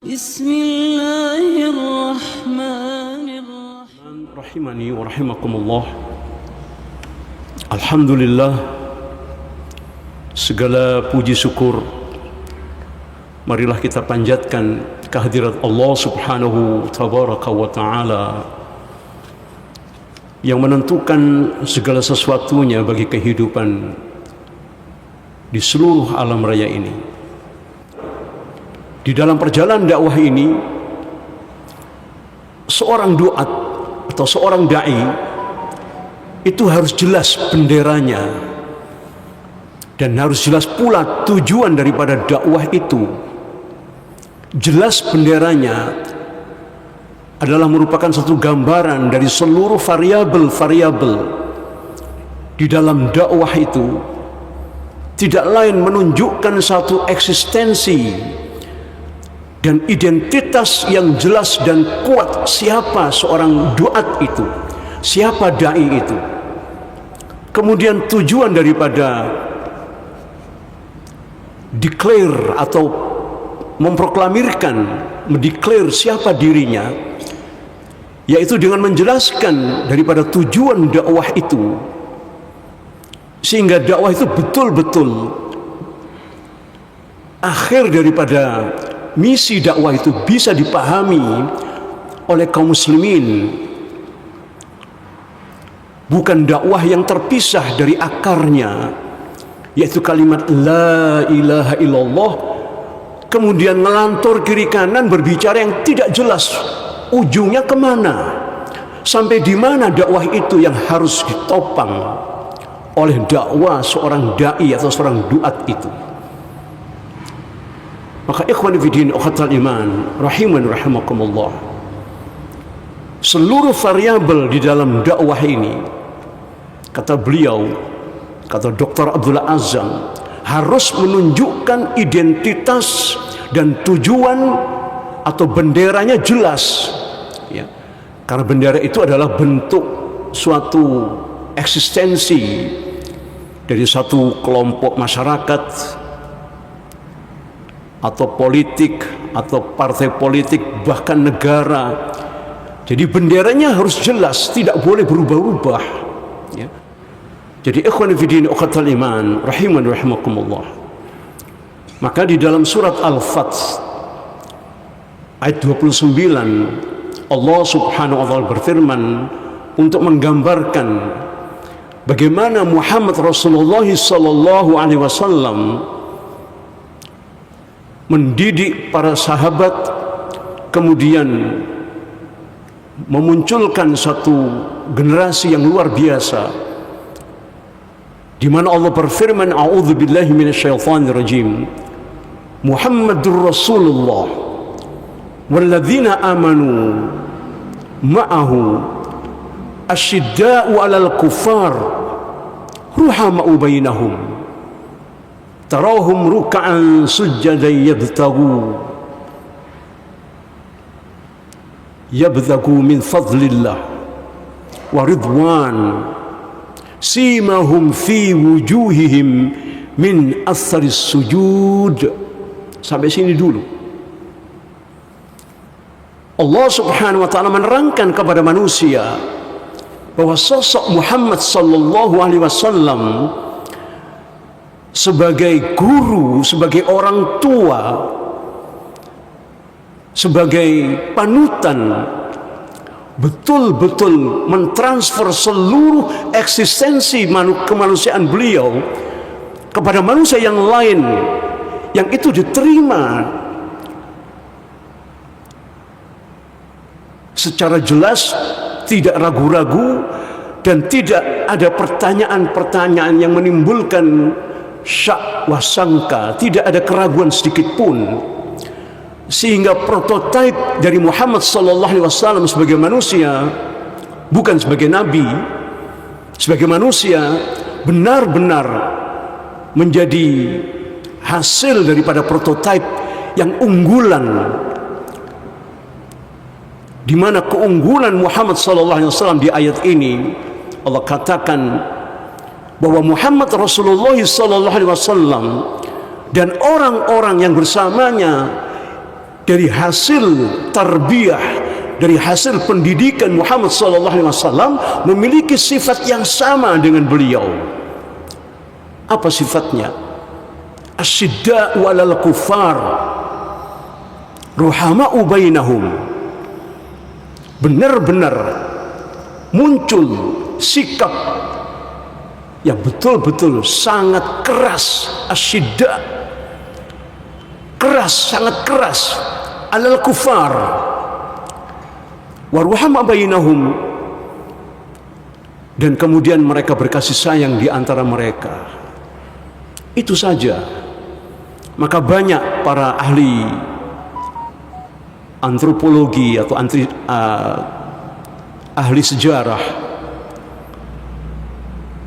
Bismillahirrahmanirrahim. Rahimani wa rahimakumullah. Alhamdulillah, segala puji syukur marilah kita panjatkan kehadirat Allah Subhanahu tabaraka wa taala yang menentukan segala sesuatunya bagi kehidupan di seluruh alam raya ini. Di dalam perjalanan dakwah ini, seorang duat atau seorang dai itu harus jelas benderanya dan harus jelas pula tujuan daripada dakwah itu. Jelas benderanya adalah merupakan satu gambaran dari seluruh variabel-variabel di dalam dakwah itu, tidak lain menunjukkan satu eksistensi dan identitas yang jelas dan kuat siapa seorang duat itu, siapa dai itu. Kemudian tujuan daripada declare atau memproklamirkan, mendeklar siapa dirinya, yaitu dengan menjelaskan daripada tujuan dakwah itu, sehingga dakwah itu betul-betul akhir daripada misi dakwah itu bisa dipahami oleh kaum muslimin. Bukan dakwah yang terpisah dari akarnya, yaitu kalimat la ilaha illallah, kemudian ngelantur kiri kanan berbicara yang tidak jelas ujungnya kemana, sampai di mana dakwah itu yang harus ditopang oleh dakwah seorang dai atau seorang duat itu. Maka ikhwan fillah ukhatal iman rahiman rahimakumullah, seluruh variabel di dalam dakwah ini, kata beliau, kata Dr. Abdullah Azzam, harus menunjukkan identitas dan tujuan atau benderanya jelas, ya. Karena bendera itu adalah bentuk suatu eksistensi dari satu kelompok masyarakat atau politik atau partai politik, bahkan negara. Jadi benderanya harus jelas, tidak boleh berubah-ubah, ya. Jadi ikhwan fillah ukhatal iman rahiman rahimakumullah, maka di dalam surat Al-Fath ayat 29 Allah Subhanahu wa taala berfirman untuk menggambarkan bagaimana Muhammad Rasulullah sallallahu alaihi wasallam mendidik para sahabat, kemudian memunculkan satu generasi yang luar biasa, di mana Allah berfirman, a'udzubillahi minasyaitonirrajim, Muhammadur Rasulullah walladzina amanu ma'ahu asyidda'u 'alal kuffar ruhama'u bainahum tarahum ruk'an sujjadan yabtaghu min fadlillah wa ridwan simahum fi wujuhihim min atharis sujud. Sampai sini dulu. Allah Subhanahu wa taala menerangkan kepada manusia bahwa sosok Muhammad sallallahu alaihi wasallam sebagai guru, sebagai orang tua, sebagai panutan, betul-betul mentransfer seluruh eksistensi kemanusiaan beliau kepada manusia yang lain, yang itu diterima secara jelas, tidak ragu-ragu, dan tidak ada pertanyaan-pertanyaan yang menimbulkan syak wa sangka, tidak ada keraguan sedikit pun. Sehingga prototipe dari Muhammad sallallahu alaihi wasallam sebagai manusia, bukan sebagai nabi, sebagai manusia, benar-benar menjadi hasil daripada prototipe yang unggulan, di mana keunggulan Muhammad sallallahu alaihi wasallam di ayat ini Allah katakan bahwa Muhammad Rasulullah sallallahu alaihi wasallam dan orang-orang yang bersamanya dari hasil tarbiyah, dari hasil pendidikan Muhammad SAW, memiliki sifat yang sama dengan beliau. Apa sifatnya? Asyidda walal kufar, ruhama'u bainahum. Benar-benar muncul sikap yang betul-betul sangat keras, asyidda, keras, sangat keras, alal kufar, waruhama bainahum, dan kemudian mereka berkasih sayang di antara mereka. Itu saja. Maka banyak para ahli antropologi atau ahli sejarah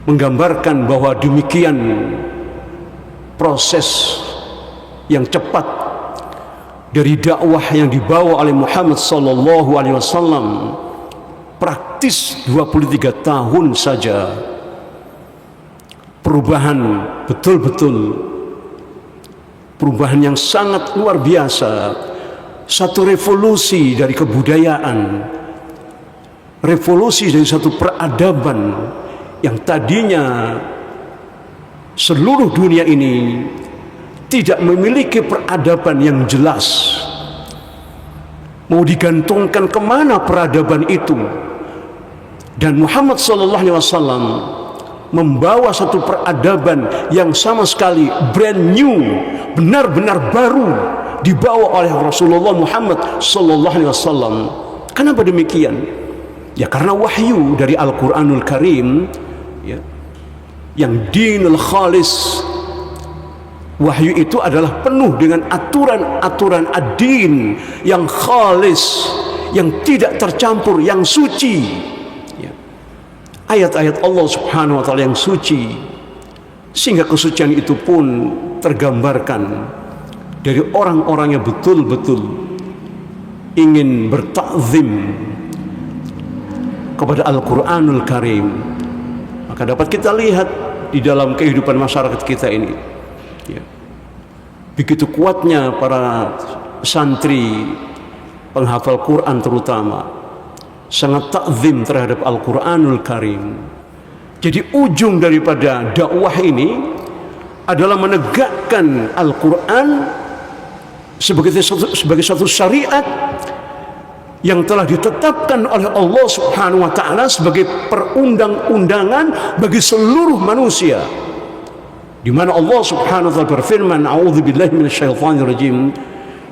menggambarkan bahwa demikian proses yang cepat dari dakwah yang dibawa oleh Muhammad sallallahu alaihi wasallam, praktis 23 tahun saja, perubahan betul-betul, perubahan yang sangat luar biasa, satu revolusi dari kebudayaan, revolusi dari satu peradaban yang tadinya seluruh dunia ini tidak memiliki peradaban yang jelas. Mau digantungkan kemana peradaban itu? Dan Muhammad SAW membawa satu peradaban yang sama sekali brand new, benar-benar baru, dibawa oleh Rasulullah Muhammad SAW. Kenapa demikian? Ya karena wahyu dari Al-Quranul Karim, ya, yang dinul khalis. Wahyu itu adalah penuh dengan aturan-aturan ad-din yang khalis, yang tidak tercampur, yang suci, ya. Ayat-ayat Allah Subhanahu wa ta'ala yang suci, sehingga kesucian itu pun tergambarkan dari orang-orang yang betul-betul ingin bertakzim kepada Al-Quranul Karim. Maka dapat kita lihat di dalam kehidupan masyarakat kita ini, ya, begitu kuatnya para santri penghafal Quran terutama sangat takzim terhadap Al-Quranul Karim. Jadi ujung daripada dakwah ini adalah menegakkan Al-Quran sebagai satu syariat yang telah ditetapkan oleh Allah Subhanahu wa ta'ala sebagai perundang-undangan bagi seluruh manusia, di mana Allah Subhanahu wa ta'ala berfirman, a'udzubillahi minasyaitonir rajim,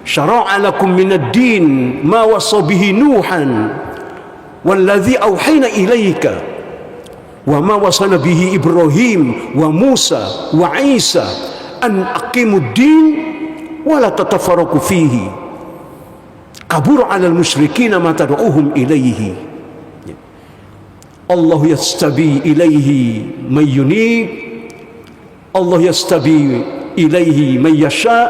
syara'a lakum minad din ma wassa bihi nuhan walladzi auhayna ilaika wa ma wasana bihi Ibrahim wa Musa wa Isa an aqimud din wa la tatafarraqu fihi kabur 'alal musyrikina ma tad'uuhum ilaihi. Allah yastabi ilaihi may yunib, Allah yastabi ilaihi may yasha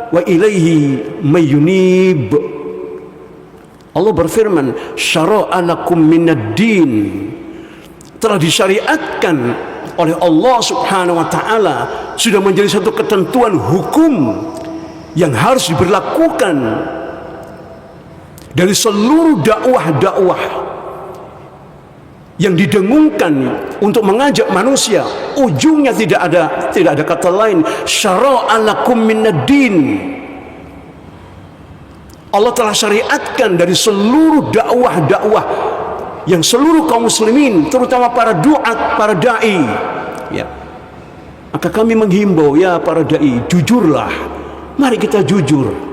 wa ilaihi may yunib. Allah berfirman, syara'a lakum minad din, telah disyariatkan oleh Allah Subhanahu wa ta'ala, sudah menjadi satu ketentuan hukum yang harus diberlakukan dari seluruh dakwah-dakwah yang didengungkan untuk mengajak manusia. Ujungnya tidak ada kata lain, syara'a lakum minad din. Allah telah syariatkan dari seluruh dakwah-dakwah yang seluruh kaum muslimin, terutama para duat, para dai, ya. Maka kami menghimbau, ya para dai, jujurlah. Mari kita jujur.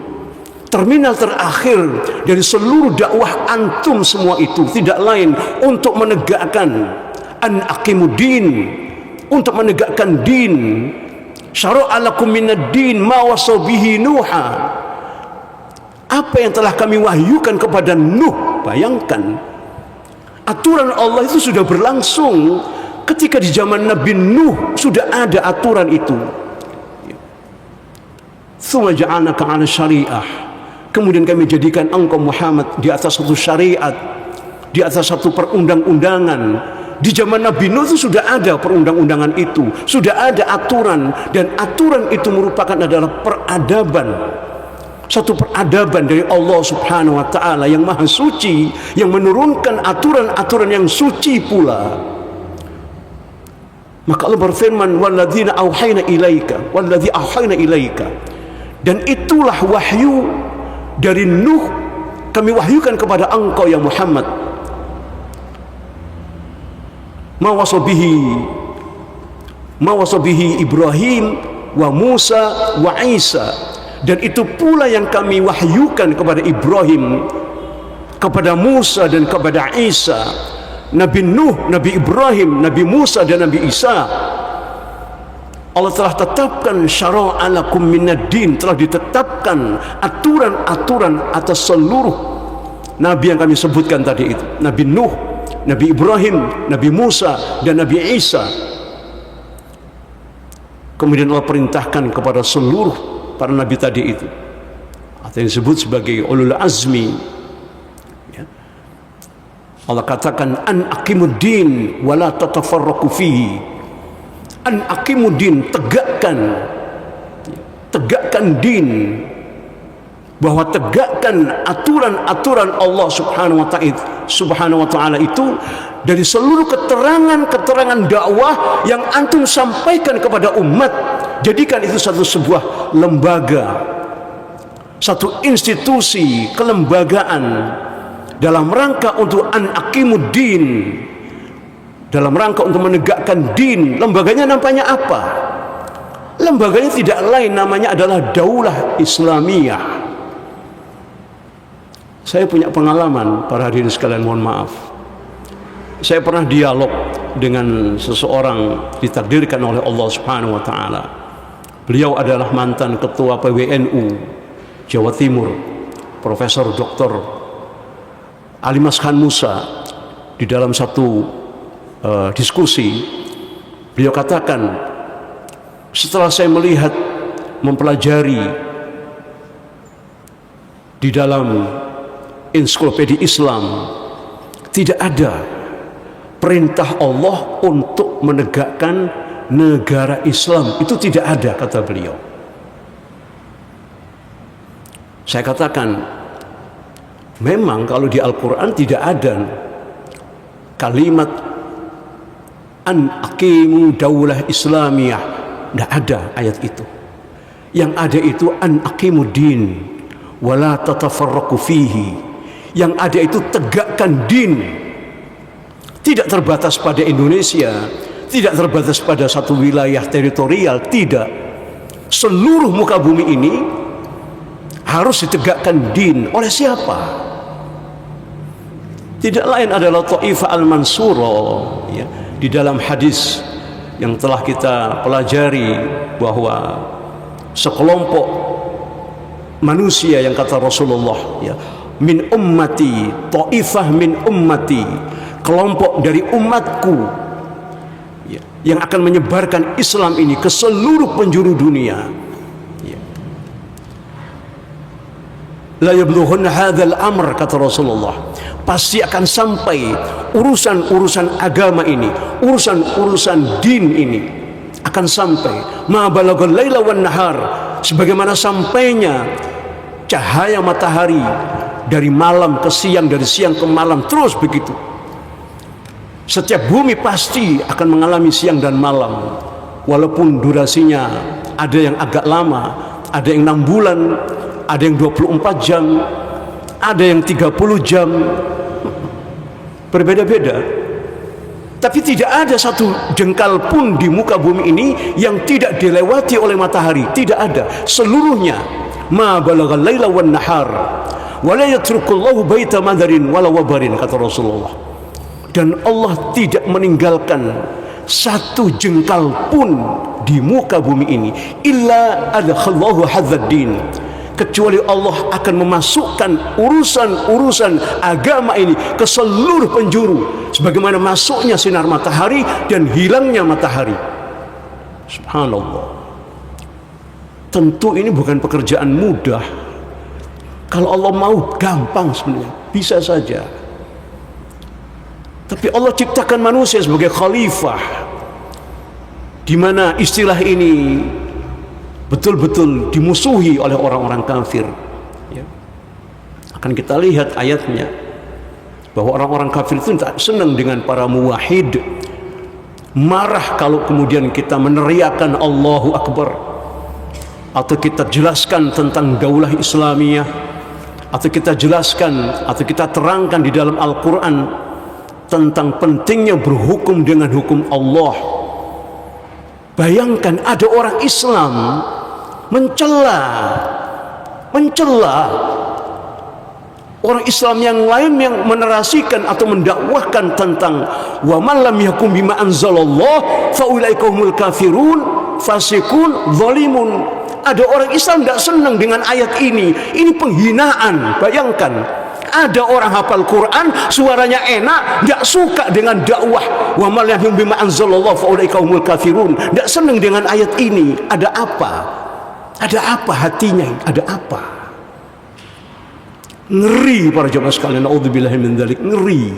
Terminal terakhir dari seluruh dakwah antum semua itu tidak lain untuk menegakkan an aqimuddin, untuk menegakkan din. Syara'a lakum minad din ma wassa bihi Nuha. Apa yang telah kami wahyukan kepada Nuh. Bayangkan, aturan Allah itu sudah berlangsung ketika di zaman Nabi Nuh, sudah ada aturan itu. Tsumma ja'alnaka 'ala syariah, kemudian kami jadikan engkau Muhammad di atas satu syariat, di atas satu perundang-undangan. Di zaman Nabi Nuh itu sudah ada perundang-undangan itu, sudah ada aturan, dan aturan itu merupakan adalah peradaban. satu peradaban dari Allah Subhanahu wa taala yang maha suci, yang menurunkan aturan-aturan yang suci pula. Maka Allah berfirman, walladzina auhayna ilaika walladzi auhayna ilaika, dan itulah wahyu dari Nuh, kami wahyukan kepada engkau ya Muhammad, ma wasabihi Ibrahim wa Musa wa Isa, dan itu pula yang kami wahyukan kepada Ibrahim, kepada Musa dan kepada Isa. Nabi Nuh, Nabi Ibrahim, Nabi Musa dan Nabi Isa, Allah telah tetapkan syara'a lakum minad din, telah ditetapkan aturan-aturan atas seluruh nabi yang kami sebutkan tadi itu. Nabi Nuh, Nabi Ibrahim, Nabi Musa dan Nabi Isa. Kemudian Allah perintahkan kepada seluruh para nabi tadi itu, atau yang disebut sebagai ulul azmi, ya. Allah katakan an aqimuddin wa la tatafarraqu fihi. An aqimuddin, tegakkan din, bahwa tegakkan aturan-aturan Allah Subhanahu wa taala itu dari seluruh keterangan dakwah yang antum sampaikan kepada umat. Jadikan itu sebuah lembaga, satu institusi kelembagaan dalam rangka untuk an aqimuddin, dalam rangka untuk menegakkan din. Lembaganya namanya apa? Lembaganya tidak lain, namanya adalah Daulah Islamiyah. Saya punya pengalaman, para hadirin sekalian, mohon maaf. Saya pernah dialog dengan seseorang ditakdirkan oleh Allah Subhanahu wa taala. Beliau adalah mantan ketua PWNU Jawa Timur, Profesor Dr. Ali Maskan Musa. Di dalam satu diskusi, beliau katakan, setelah saya melihat, mempelajari di dalam ensiklopedia Islam, tidak ada perintah Allah untuk menegakkan negara Islam. Itu tidak ada, kata beliau. Saya katakan, memang kalau di Al-Quran tidak ada kalimat an aqimu daulah islamiyah, tidak ada ayat itu. Yang ada itu an aqimu din wala tatafarraqu fihi. Yang ada itu tegakkan din. Tidak terbatas pada Indonesia, tidak terbatas pada satu wilayah teritorial, tidak. Seluruh muka bumi ini harus ditegakkan din. Oleh siapa? Tidak lain adalah Taifah Al-Mansurah, ya. Di dalam hadis yang telah kita pelajari, bahwa sekelompok manusia yang kata Rasulullah, ya, min ummati, Taifah min ummati, kelompok dari umatku, ya, yang akan menyebarkan Islam ini ke seluruh penjuru dunia, ya. La yablughun hadzal amr, kata Rasulullah, pasti akan sampai urusan-urusan agama ini, urusan-urusan din ini akan sampai. Ma balaghal laila wan nahar, sebagaimana sampainya cahaya matahari dari malam ke siang, dari siang ke malam, terus begitu. Setiap bumi pasti akan mengalami siang dan malam, walaupun durasinya ada yang agak lama, ada yang 6 bulan, ada yang 24 jam, ada yang 30 jam, berbeda-beda. Tapi tidak ada satu jengkal pun di muka bumi ini yang tidak dilewati oleh matahari. Tidak ada, seluruhnya. Ma balaghal laila wan nahar wa la yatrukullahu baita madarin wala wabarin, kata Rasulullah. Dan Allah tidak meninggalkan satu jengkal pun di muka bumi ini illa adkhallahu hadzal din, kecuali Allah akan memasukkan urusan-urusan agama ini ke seluruh penjuru, sebagaimana masuknya sinar matahari dan hilangnya matahari. Subhanallah. Tentu ini bukan pekerjaan mudah. Kalau Allah mau, gampang sebenarnya, bisa saja. Tapi Allah ciptakan manusia sebagai khalifah, di mana istilah ini betul-betul dimusuhi oleh orang-orang kafir. Akan kita lihat ayatnya bahwa orang-orang kafir itu tak senang dengan para muwahhid, marah kalau kemudian kita meneriakan Allahu Akbar, atau kita jelaskan tentang daulah Islamiyah, atau kita jelaskan atau kita terangkan di dalam Al-Quran tentang pentingnya berhukum dengan hukum Allah. Bayangkan ada orang Islam mencela orang Islam yang lain yang menerasikan atau mendakwahkan tentang wa man lam yakum bima anzalallah fa ulaika humul kafirun fasikun zalimun. Ada orang Islam tidak senang dengan ayat ini. Ini penghinaan. Bayangkan, ada orang hafal Quran, suaranya enak, tidak suka dengan dakwah wa man lam yakum bima anzalallah fa ulaika humul kafirun. Tidak senang dengan ayat ini. Ada apa? Ada apa hatinya? Ada apa? Ngeri para jemaah sekalian, naudzubillahi min dzalik, ngeri.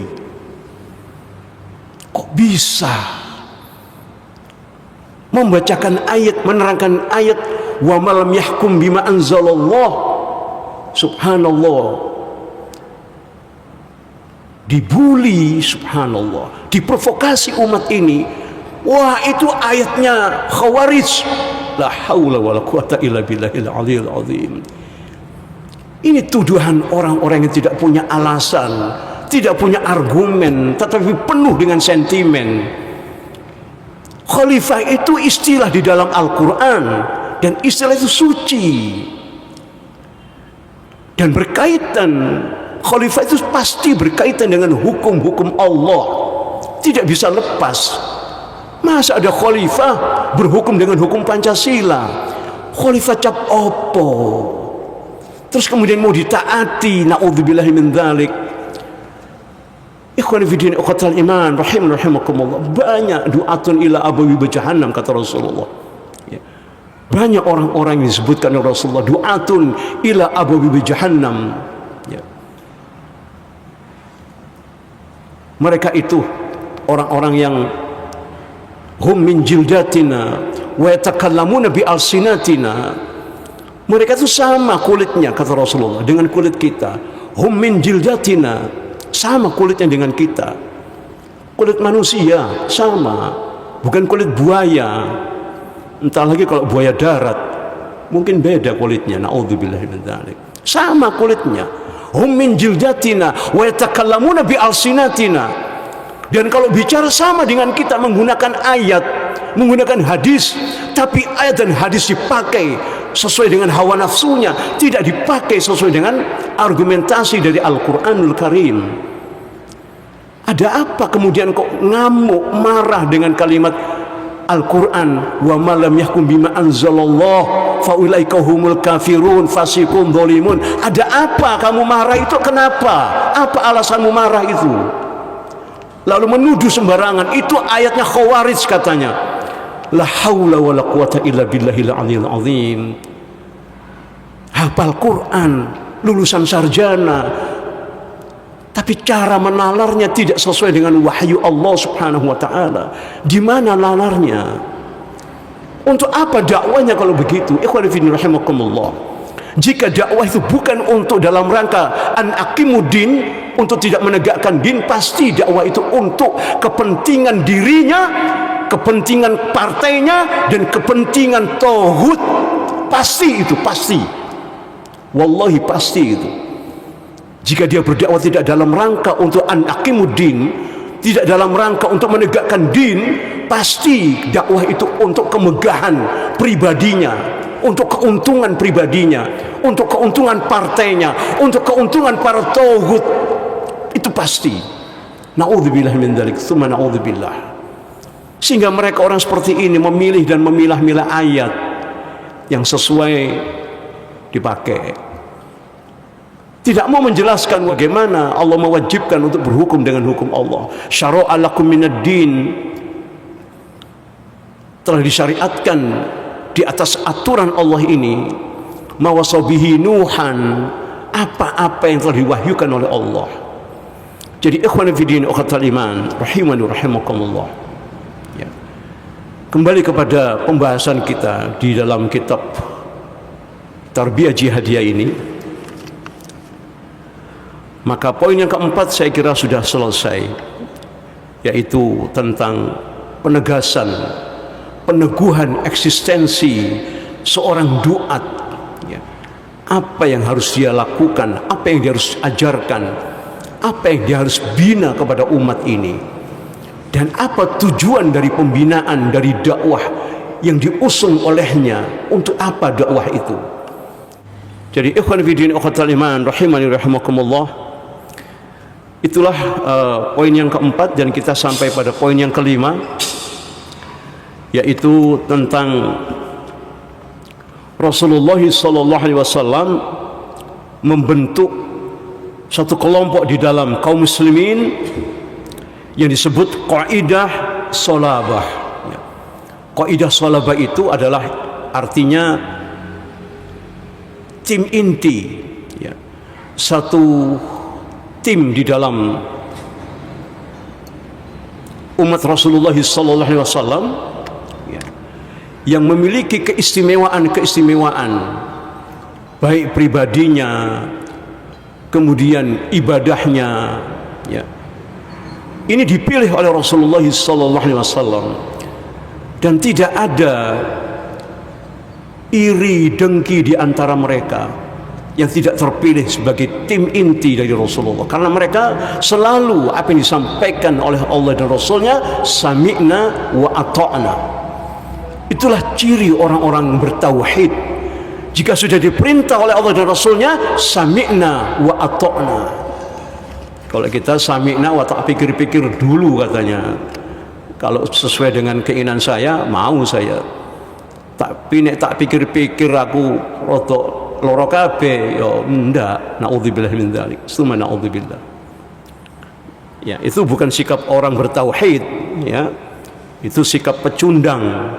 Kok bisa membacakan ayat, menerangkan ayat wa malam yahkum bima anzalallah, subhanallah, dibuli, subhanallah, diprovokasi umat ini. Wah, itu ayatnya Khawarij. La haula wala quwata illa billahil aliyil azim. Ini tuduhan orang-orang yang tidak punya alasan, tidak punya argumen, tetapi penuh dengan sentimen. Khalifah itu istilah di dalam Al-Quran, dan istilah itu suci dan berkaitan. Khalifah itu pasti berkaitan dengan hukum-hukum Allah, tidak bisa lepas. Masa ada khalifah berhukum dengan hukum Pancasila? Khalifah cap opo? Terus kemudian mau ditaati, naudzubillahi min dzalik. Ikhwan fillah uqatal iman rahimakumullah. Banyak du'atun ila abawi jahannam, kata Rasulullah. Ya. Banyak orang-orang yang disebutkan oleh Rasulullah, du'atun ila abawi jahannam. Ya. Mereka itu orang-orang yang hum min jildatina wa yatakallamuna bi alsinatina. Mereka itu sama kulitnya, kata Rasulullah, dengan kulit kita. Hum min jildatina, sama kulitnya dengan kita. Kulit manusia sama, bukan kulit buaya. Entah lagi kalau buaya darat, mungkin beda kulitnya. Naudzubillahi min dzalik. Sama kulitnya. Hum min jildatina wa yatakallamuna bi alsinatina. Dan kalau bicara sama dengan kita, menggunakan ayat, menggunakan hadis, tapi ayat dan hadis dipakai sesuai dengan hawa nafsunya, tidak dipakai sesuai dengan argumentasi dari Al-Quranul Karim. Ada apa kemudian kok ngamuk, marah dengan kalimat Al-Quran wa ma lam yahkum bima anzalallah fa ulaika humul kafirun fasiqun zalimun? Ada apa kamu marah itu? Kenapa? Apa alasanmu marah itu? Lalu menuduh sembarangan. Itu ayatnya Khawarij katanya. La haula wala quwata illa billahil aliyil azim. Hafal Quran, lulusan sarjana, tapi cara menalarnya tidak sesuai dengan wahyu Allah Subhanahu wa taala. Di mana nalarnya? Untuk apa dakwanya kalau begitu? Ikhwan fillah rahimakumullah. Jika dakwah itu bukan untuk dalam rangka an aqimuddin, untuk tidak menegakkan din, pasti dakwah itu untuk kepentingan dirinya, kepentingan partainya, dan kepentingan tauhid. Pasti itu, pasti. Wallahi pasti itu. Jika dia berdakwah tidak dalam rangka untuk an aqimuddin, tidak dalam rangka untuk menegakkan din, pasti dakwah itu untuk kemegahan pribadinya, untuk keuntungan pribadinya, untuk keuntungan partainya, untuk keuntungan para tauhid. Itu pasti. Naudzubillah min dzalik, tsumma naudzubillah. Sehingga mereka orang seperti ini memilih dan memilah-milah ayat yang sesuai dipakai. Tidak mau menjelaskan bagaimana Allah mewajibkan untuk berhukum dengan hukum Allah. Syara'a lakum minad din, telah disyariatkan di atas aturan Allah ini, mawasabihi Nuhan, apa-apa yang telah diwahyukan oleh Allah. Jadi ikhwan fillah uqatal iman rahimani rahimakumullah. Ya. Kembali kepada pembahasan kita di dalam kitab Tarbiyah Jihadiyah ini. Maka poin yang keempat saya kira sudah selesai, yaitu tentang penegasan, peneguhan eksistensi seorang duat, ya. Apa yang harus dia lakukan, apa yang dia harus ajarkan, apa yang dia harus bina kepada umat ini, dan apa tujuan dari pembinaan, dari dakwah yang diusung olehnya. Untuk apa dakwah itu? Jadi ikhwan fillah ukhtal iman rahimani rahimakumullah, itulah poin yang keempat, dan kita sampai pada poin yang kelima, yaitu tentang Rasulullah SAW membentuk satu kelompok di dalam kaum muslimin yang disebut Qaidah Shalabah. Qaidah Shalabah itu adalah artinya tim inti, ya. Satu tim di dalam umat Rasulullah SAW, ya, yang memiliki keistimewaan-keistimewaan, baik pribadinya, kemudian ibadahnya, ya. Ini dipilih oleh Rasulullah SAW, dan tidak ada iri dengki di antara mereka yang tidak terpilih sebagai tim inti dari Rasulullah, karena mereka selalu apa yang disampaikan oleh Allah dan Rasulnya, sami'na wa ata'na. Itulah ciri orang-orang bertauhid. Jika sudah diperintah oleh Allah dan Rasulnya, sami'na wa ata'na. Kalau kita sami'na wa ata'na, pikir-pikir dulu katanya. Kalau sesuai dengan keinginan saya, mau saya. Tapi nek tak pikir-pikir aku rotok loro kabeh, ya ndak, naudzubillah min dzalik, summa naudzubillah. Ya, itu bukan sikap orang bertauhid, ya. Itu sikap pecundang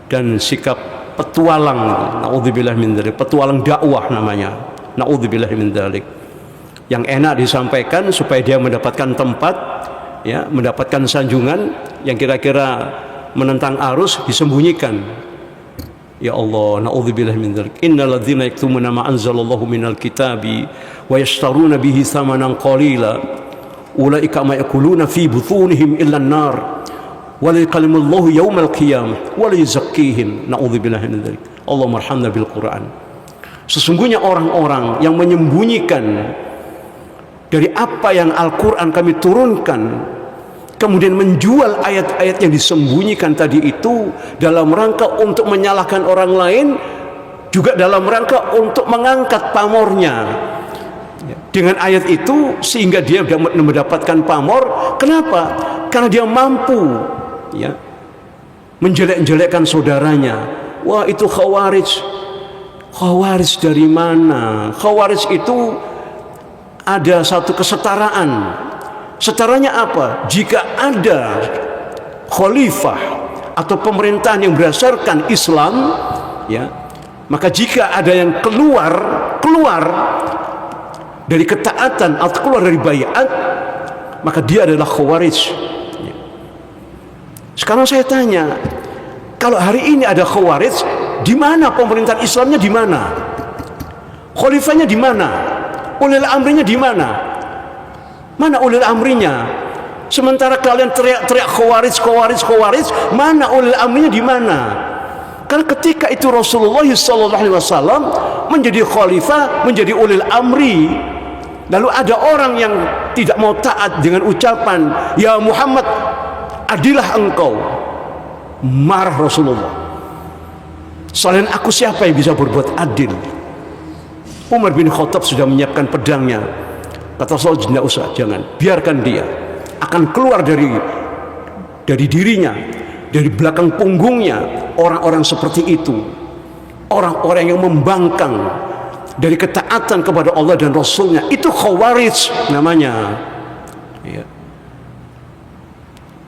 dan sikap petualang, naudzubillah min dzalik, petualang dakwah namanya, naudzubillah min dzalik. Yang enak disampaikan supaya dia mendapatkan tempat, ya, mendapatkan sanjungan, yang kira-kira menentang arus disembunyikan. Ya Allah, na'udzubillah min dzalik. Innal ladzina yaktumuna ma anzalallahu minal kitabi wa yashtaruna bihi thamanan qalila ulaika ma yakuluna fi butunihim illa an-nar wa la yukallimullahu yaumal qiyamah wa la yuzakkihim. Na'udzubillah min dzalik. Allahumma arhamna bil Qur'an. Sesungguhnya orang-orang yang menyembunyikan dari apa yang Al-Qur'an kami turunkan, kemudian menjual ayat-ayat yang disembunyikan tadi itu dalam rangka untuk menyalahkan orang lain, juga dalam rangka untuk mengangkat pamornya dengan ayat itu, sehingga dia mendapatkan pamor. Kenapa? Karena dia mampu, ya, menjelek-jelekkan saudaranya. Wah, itu khawarij. Khawarij dari mana? Khawarij itu ada satu kesetaraan. Setaranya apa? Jika ada khalifah atau pemerintahan yang berdasarkan Islam, ya, maka jika ada yang keluar dari ketaatan atau keluar dari baiat, maka dia adalah khawarij. Sekarang saya tanya, kalau hari ini ada khawarij, di mana pemerintahan Islamnya, di mana? Khalifahnya di mana? Ulil amrinya di mana? Mana ulil amrinya? Sementara kalian teriak-teriak khawarij, mana ulil amrinya, di mana? Karena ketika itu Rasulullah SAW menjadi khalifah, menjadi ulil amri, lalu ada orang yang tidak mau taat dengan ucapan, ya Muhammad, adilah engkau. Marah Rasulullah. Selain aku, siapa yang bisa berbuat adil? Umar bin Khattab sudah menyiapkan pedangnya. Kata Rasul, tidak usah, jangan, biarkan dia. Akan keluar dari dirinya, dari belakang punggungnya, orang-orang seperti itu, orang-orang yang membangkang dari ketaatan kepada Allah dan Rasulnya. Itu khawarij namanya, ya.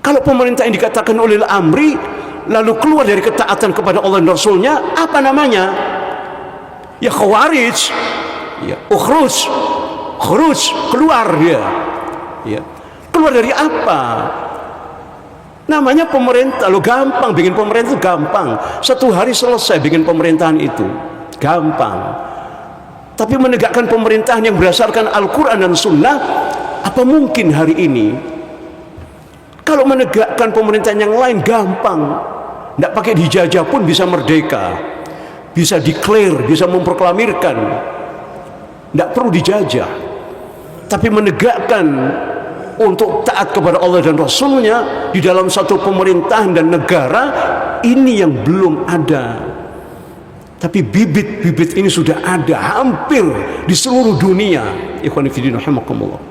Kalau pemerintah yang dikatakan ulil amri lalu keluar dari ketaatan kepada Allah dan Rasulnya, apa namanya? Ya khawarij, ya khuruj, keluar dia, ya. Keluar dari apa? Namanya pemerintah. Lo gampang bikin pemerintah itu, gampang. Satu hari selesai bikin pemerintahan itu, gampang. Tapi menegakkan pemerintahan yang berdasarkan Al-Quran dan Sunnah, apa mungkin hari ini? Kalau menegakkan pemerintahan yang lain gampang, tidak pakai dijajah pun bisa merdeka, bisa declare, bisa memproklamirkan, tidak perlu dijajah. Tapi menegakkan untuk taat kepada Allah dan Rasulnya di dalam satu pemerintahan dan negara, ini yang belum ada. Tapi bibit-bibit ini sudah ada hampir di seluruh dunia. Ikhwan fillah rahimakumullah.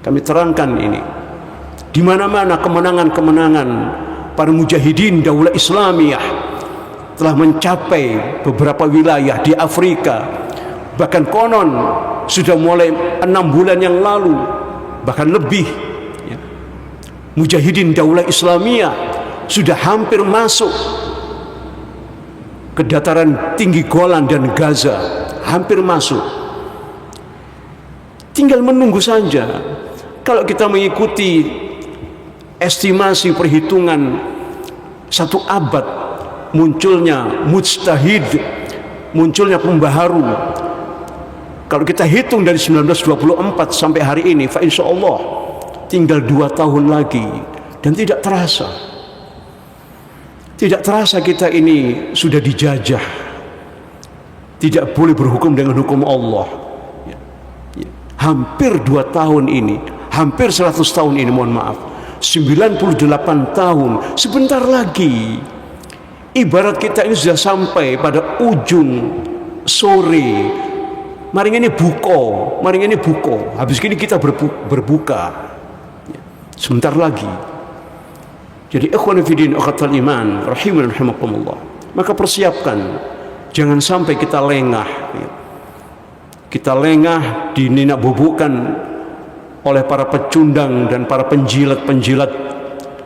Kami terangkan ini. Di mana-mana kemenangan-kemenangan para mujahidin Daulah Islamiyah telah mencapai beberapa wilayah di Afrika. Bahkan konon sudah mulai 6 bulan yang lalu, bahkan lebih, ya, mujahidin Daulah Islamiyah sudah hampir masuk ke dataran tinggi Golan dan Gaza, hampir masuk. Tinggal menunggu saja. Kalau kita mengikuti estimasi perhitungan 1 abad munculnya mujtahid, munculnya pembaharu, kalau kita hitung dari 1924 sampai hari ini, fa insyaallah tinggal 2 tahun lagi, dan tidak terasa. Tidak terasa kita ini sudah dijajah. Tidak boleh berhukum dengan hukum Allah. Hampir 2 tahun ini, hampir 100 tahun ini, mohon maaf, 98 tahun, sebentar lagi. Ibarat kita ini sudah sampai pada ujung sore. Mari ini buko. Habis ini kita berbuka. Sebentar lagi. Jadi ikhwan fillah uqatal iman rahimani rahimakumullah. Maka persiapkan, jangan sampai kita lengah. Kita lengah dininak bubukkan oleh para pecundang dan para penjilat-penjilat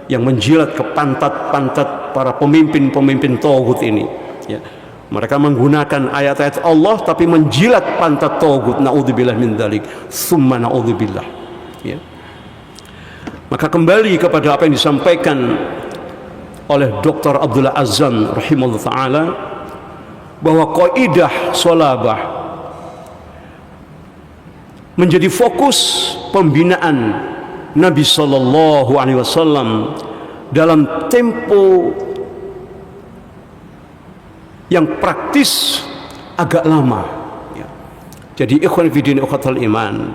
yang menjilat ke pantat-pantat para pemimpin-pemimpin tauhid ini. Ya. Mereka menggunakan ayat-ayat Allah tapi menjilat pantat tauhid. Naudzubillah min dzalik. Tsumma naudzubillah. Ya. Maka kembali kepada apa yang disampaikan oleh Dr. Abdullah Azzam rahimahullah ta'ala, bahwa kaidah sholabah menjadi fokus pembinaan Nabi Sallallahu Alaihi Wasallam dalam tempo yang praktis agak lama. Jadi ikhwan fillah uqatal iman,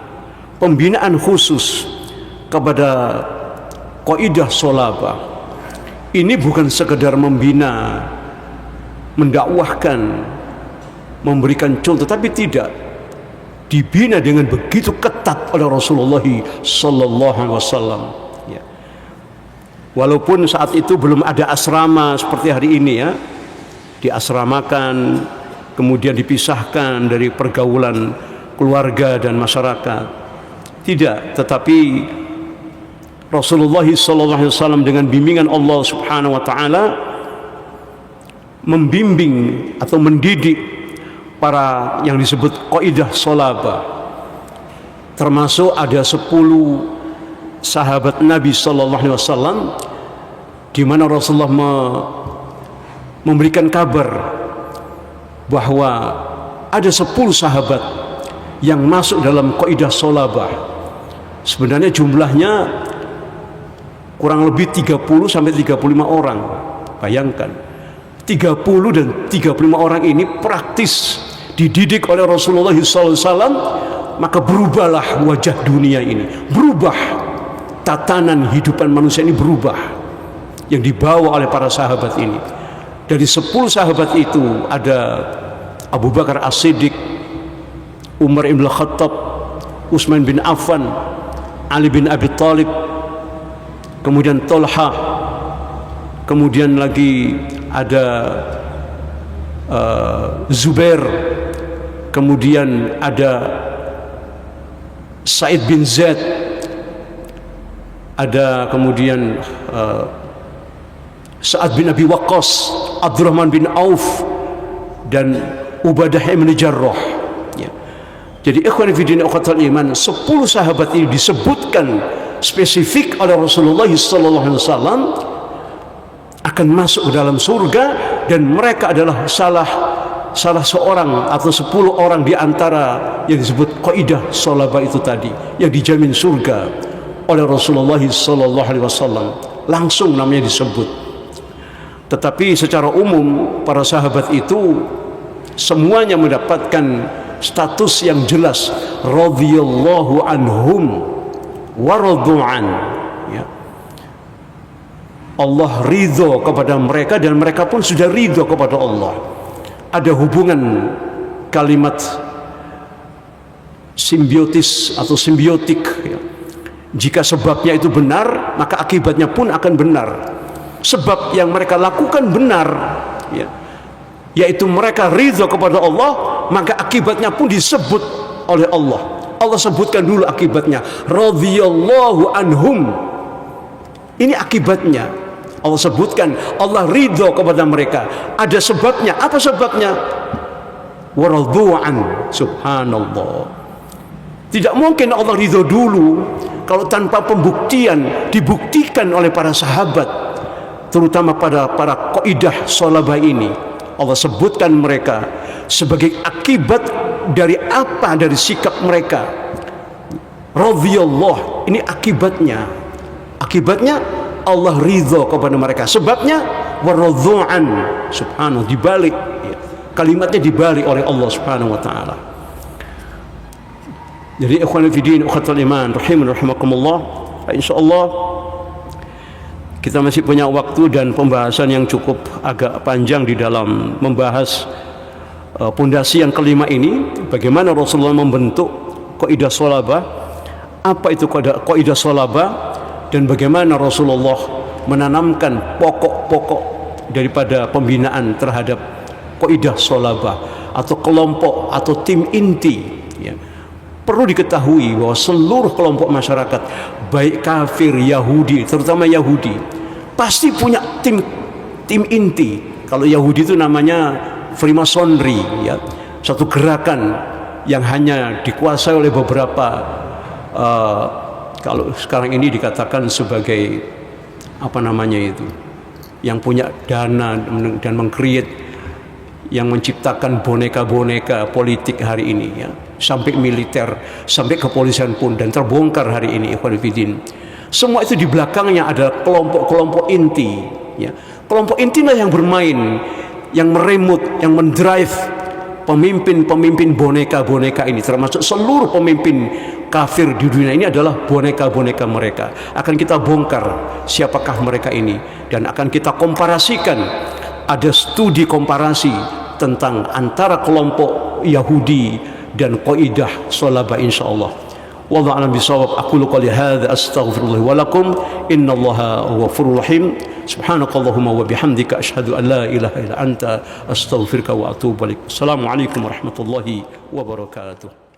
pembinaan khusus kepada kaidah sholabah ini bukan sekedar membina, mendakwahkan, memberikan contoh, tapi tidak, dibina dengan begitu ketat oleh Rasulullah Sallallahu Alaihi Wasallam. Ya. Walaupun saat itu belum ada asrama seperti hari ini, ya, diasramakan, kemudian dipisahkan dari pergaulan keluarga dan masyarakat. Tidak, tetapi Rasulullah SAW dengan bimbingan Allah Subhanahu wa taala membimbing atau mendidik para yang disebut kaidah sholabah. Termasuk ada 10 sahabat Nabi sallallahu alaihi wasallam di mana Rasulullah memberikan kabar bahwa ada 10 sahabat yang masuk dalam kaidah sholabah. Sebenarnya jumlahnya kurang lebih 30 sampai 35 orang. Bayangkan, 30 dan 35 orang ini praktis dididik oleh Rasulullah SAW, maka berubahlah wajah dunia ini, berubah tatanan hidupan manusia ini, berubah yang dibawa oleh para sahabat ini. Dari 10 sahabat itu ada Abu Bakar As-Siddiq, Umar ibn Khattab, Utsman bin Affan, Ali bin Abi Thalib, kemudian Tolha, kemudian lagi ada Zubair, kemudian ada Sa'id bin Zaid, ada kemudian Sa'ad bin Abi Waqqas, Abdurrahman bin Auf, dan Ubadah bin Jarrah. Ya. Jadi ikhwan fillah uqatal iman, 10 sahabat ini disebutkan spesifik oleh Rasulullah SAW akan masuk ke dalam surga, dan mereka adalah salah salah seorang atau 10 orang di antara yang disebut qaidah sholabah itu tadi, yang dijamin surga oleh Rasulullah sallallahu alaihi wasallam. Langsung namanya disebut. Tetapi secara umum para sahabat itu semuanya mendapatkan status yang jelas, radhiyallahu anhum wa radu'an, ya. Allah ridho kepada mereka dan mereka pun sudah ridho kepada Allah. Ada hubungan kalimat simbiotis atau simbiotik, ya. Jika sebabnya itu benar, maka akibatnya pun akan benar. Sebab yang mereka lakukan benar, ya, yaitu mereka ridho kepada Allah, maka akibatnya pun disebut oleh Allah. Allah sebutkan dulu akibatnya, radhiyallahu anhum. Ini akibatnya. Allah sebutkan, Allah ridho kepada mereka. Ada sebabnya. Apa sebabnya? Waradu'an. Subhanallah. Tidak mungkin Allah ridho dulu kalau tanpa pembuktian, dibuktikan oleh para sahabat, terutama pada para qaidah sholabah ini. Allah sebutkan mereka sebagai akibat dari apa? Dari sikap mereka. Radhiyallahu, ini akibatnya. Akibatnya Allah ridho kepada mereka. Sebabnya waradu'an. Subhanallah, dibalik, ya. Kalimatnya dibalik oleh Allah Subhanahu wa taala. Jadi ikhwan fillah, ukhatul iman, rahimakumullah, insyaallah kita masih punya waktu dan pembahasan yang cukup agak panjang di dalam membahas pondasi yang kelima ini, bagaimana Rasulullah membentuk qaidah sholabah, apa itu qaidah sholabah, dan bagaimana Rasulullah menanamkan pokok-pokok daripada pembinaan terhadap qaidah sholabah atau kelompok atau tim inti, ya. Perlu diketahui bahwa seluruh kelompok masyarakat, baik kafir, Yahudi, terutama Yahudi, pasti punya tim inti. Kalau Yahudi itu namanya Freemasonry, ya, satu gerakan yang hanya dikuasai oleh beberapa, kalau sekarang ini dikatakan sebagai apa namanya itu, yang punya dana dan meng-create, yang menciptakan boneka-boneka politik hari ini, ya, sampai militer, sampai kepolisian pun, dan terbongkar hari ini, ikhwan fillah. Semua itu di belakangnya ada kelompok-kelompok inti, ya. Kelompok intilah yang bermain, yang meremut, yang mendrive pemimpin-pemimpin boneka-boneka ini, termasuk seluruh pemimpin kafir di dunia ini adalah boneka-boneka mereka. Akan kita bongkar siapakah mereka ini, dan akan kita komparasikan. Ada studi komparasi tentang antara kelompok Yahudi dan qaidah sholabah insyaallah. Wallahu a'lam bishawab. Aqulu qouli hadza astaghfirullah wa lakum. Innallaha ghafurur rahim. Subhanakallahumma wa bihamdika asyhadu an la ilaha illa anta astaghfiruka wa atubu ilaik. Assalamualaikum warahmatullahi wabarakatuh.